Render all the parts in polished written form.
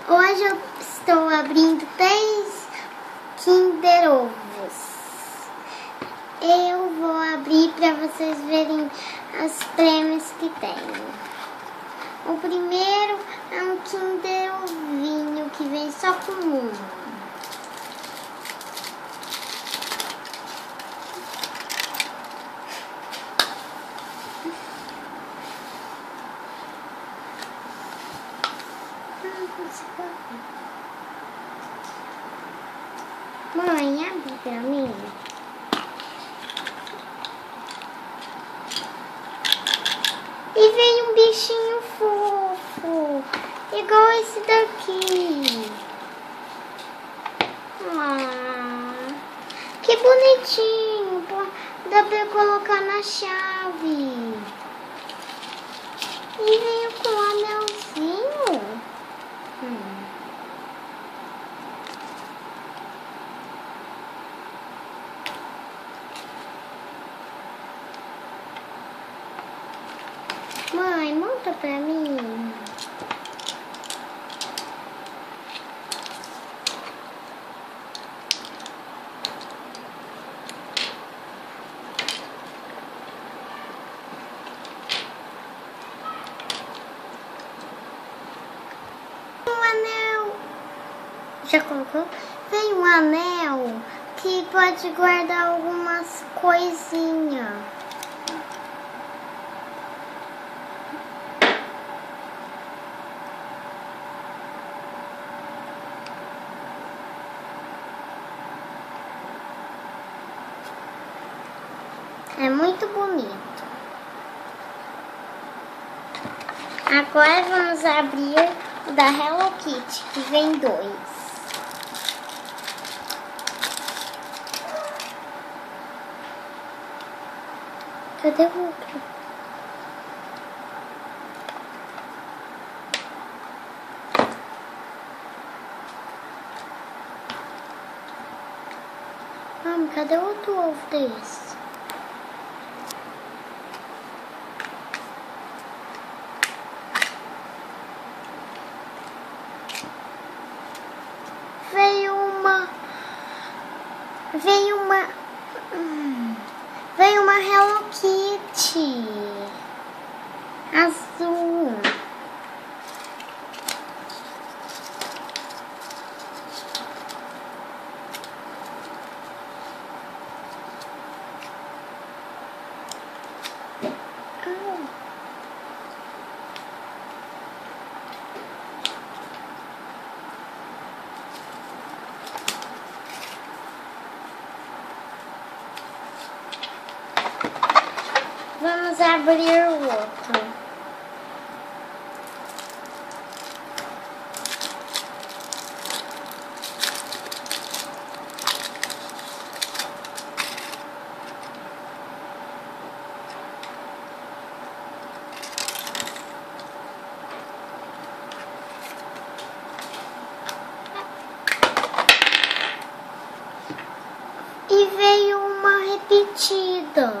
Hoje eu estou abrindo 3 Kinder Ovos. Eu vou abrir para vocês verem os prêmios que tem. O primeiro é um Kinder Ovinho que vem só com um. Mãe, abre pra mim. E veio um bichinho fofo, igual esse daqui. Ah, que bonitinho, dá pra colocar na chave. E veio com um anelzinho. Mãe, monta pra mim. Um anel. Já colocou? Tem um anel que pode guardar algumas coisinhas. É muito bonito. Agora vamos abrir o da Hello Kitty, que vem 2. Cadê o outro? Mãe, cadê o outro ovo desse? Veio uma Hello Kitty azul. Vamos abrir o outro. E veio uma repetida.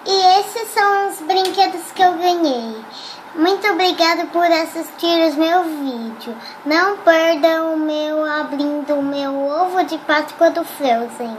E esses são os brinquedos que eu ganhei. Muito obrigada por assistir os meus vídeos. Não perdam o meu abrindo o meu ovo de Páscoa do Frozen.